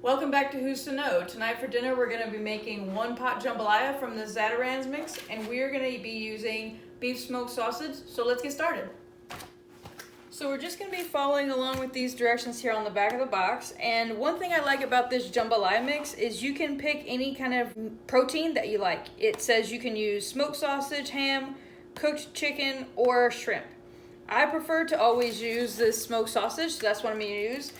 Welcome back to Who's to Know. Tonight for dinner we're going to be making one pot jambalaya from the Zatarain's mix, and we're going to be using beef smoked sausage. So let's get started. So we're just going to be following along with these directions here on the back of the box. And one thing I like about this jambalaya mix is you can pick any kind of protein that you like. It says you can use smoked sausage, ham, cooked chicken, or shrimp. I prefer to always use this smoked sausage, so that's what I'm going to use.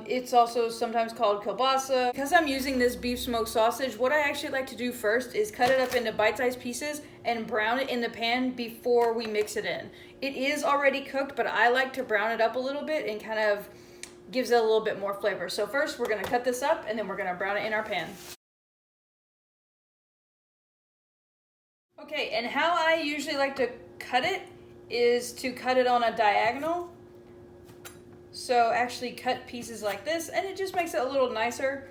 It's also sometimes called kielbasa. Because I'm using this beef smoked sausage, what I actually like to do first is cut it up into bite-sized pieces and brown it in the pan before we mix it in. It is already cooked, but I like to brown it up a little bit and kind of gives it a little bit more flavor. So first we're going to cut this up and then we're going to brown it in our pan. Okay, and how I usually like to cut it is to cut it on a diagonal. So actually cut pieces like this, and it just makes it a little nicer.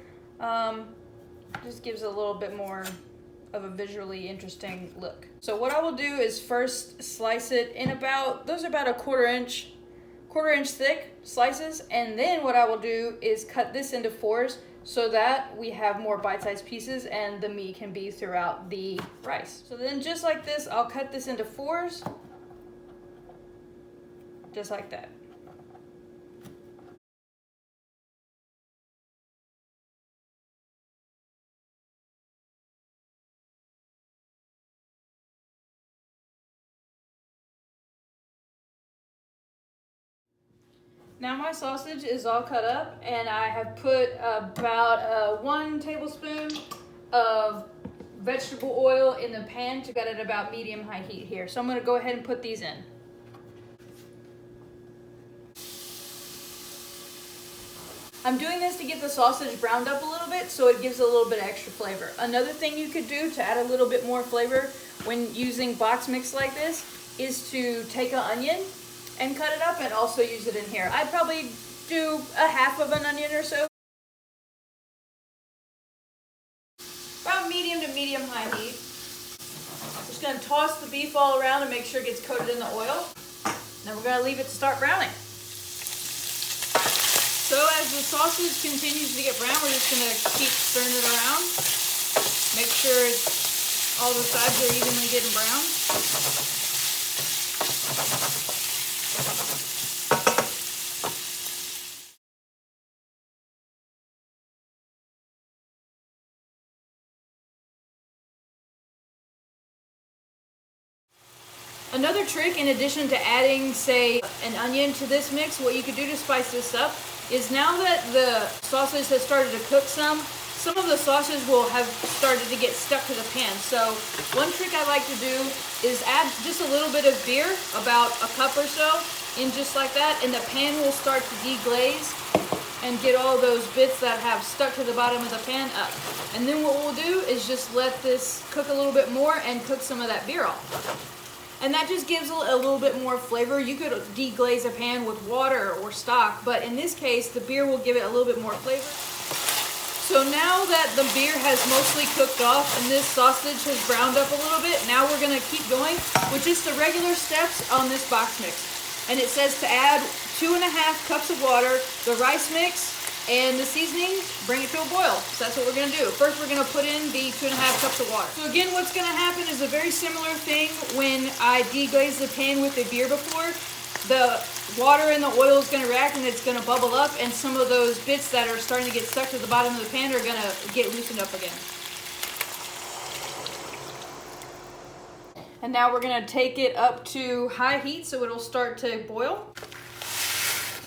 Just gives it a little bit more of a visually interesting look. So what I will do is first slice it in about a quarter inch thick slices, and then what I will do is cut this into fours so that we have more bite-sized pieces and the meat can be throughout the rice. So then just like this, I'll cut this into fours, just like that. Now my sausage is all cut up, and I have put about 1 tablespoon of vegetable oil in the pan to get it about medium-high heat here. So I'm going to go ahead and put these in. I'm doing this to get the sausage browned up a little bit so it gives a little bit of extra flavor. Another thing you could do to add a little bit more flavor when using box mix like this is to take an onion and cut it up and also use it in here. I'd probably do a half of an onion or so. About medium to medium-high heat. Just gonna toss the beef all around and make sure it gets coated in the oil. Then we're gonna leave it to start browning. So as the sausage continues to get brown, we're just gonna keep stirring it around. Make sure all the sides are evenly getting brown. Another trick, in addition to adding, say, an onion to this mix, what you could do to spice this up is now that the sausage has started to cook some of the sausage will have started to get stuck to the pan. So one trick I like to do is add just a little bit of beer, about a cup or so, in just like that, and the pan will start to deglaze and get all those bits that have stuck to the bottom of the pan up. And then what we'll do is just let this cook a little bit more and cook some of that beer off. And that just gives a little bit more flavor. You could deglaze a pan with water or stock, but in this case, the beer will give it a little bit more flavor. So now that the beer has mostly cooked off and this sausage has browned up a little bit, now we're gonna keep going with just the regular steps on this box mix. And it says to add 2.5 cups of water, the rice mix, and the seasoning, bring it to a boil. So that's what we're gonna do. First, we're gonna put in the 2.5 cups of water. So again, what's gonna happen is a very similar thing when I deglaze the pan with the beer before. The water and the oil is gonna react and it's gonna bubble up, and some of those bits that are starting to get stuck to the bottom of the pan are gonna get loosened up again. And now we're gonna take it up to high heat so it'll start to boil.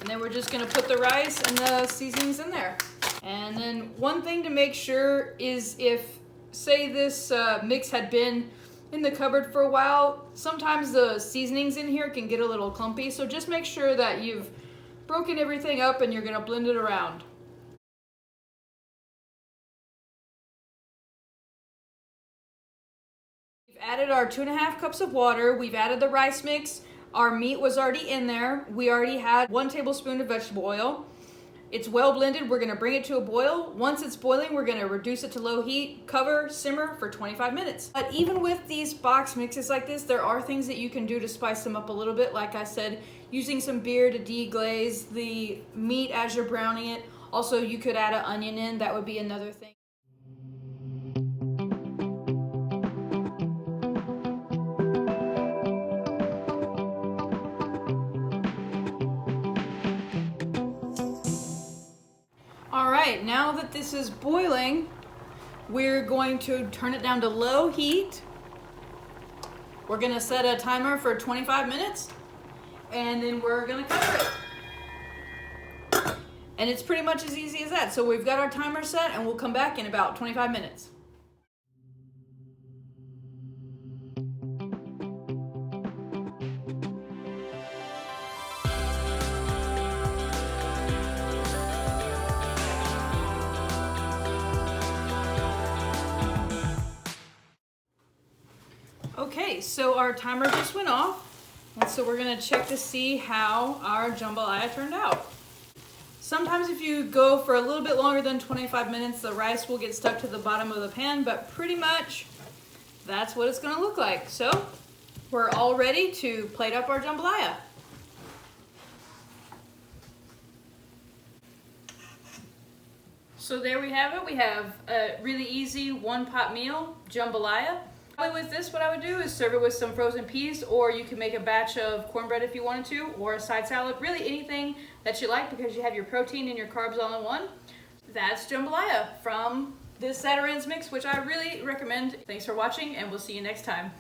And then we're just gonna put the rice and the seasonings in there. And then one thing to make sure is if, say this mix had been in the cupboard for a while, sometimes the seasonings in here can get a little clumpy. So just make sure that you've broken everything up and you're gonna blend it around. We've added our 2.5 cups of water. We've added the rice mix. Our meat was already in there. We already had 1 tablespoon of vegetable oil. It's well blended. We're gonna bring it to a boil. Once it's boiling, we're gonna reduce it to low heat, cover, simmer for 25 minutes. But even with these box mixes like this, there are things that you can do to spice them up a little bit. Like I said, using some beer to deglaze the meat as you're browning it. Also, you could add an onion in, that would be another thing. All right, now that this is boiling, we're going to turn it down to low heat. We're gonna set a timer for 25 minutes, and then we're gonna cover it. And it's pretty much as easy as that. So we've got our timer set, and we'll come back in about 25 minutes. Okay, so our timer just went off, and so we're gonna check to see how our jambalaya turned out. Sometimes if you go for a little bit longer than 25 minutes, the rice will get stuck to the bottom of the pan, but pretty much that's what it's gonna look like. So we're all ready to plate up our jambalaya. So there we have it. We have a really easy one-pot meal, jambalaya. With this, what I would do is serve it with some frozen peas, or you can make a batch of cornbread if you wanted to, or a side salad, really anything that you like, because you have your protein and your carbs all in one. That's jambalaya from this Zatarain's mix, which I really recommend. Thanks for watching, and we'll see you next time.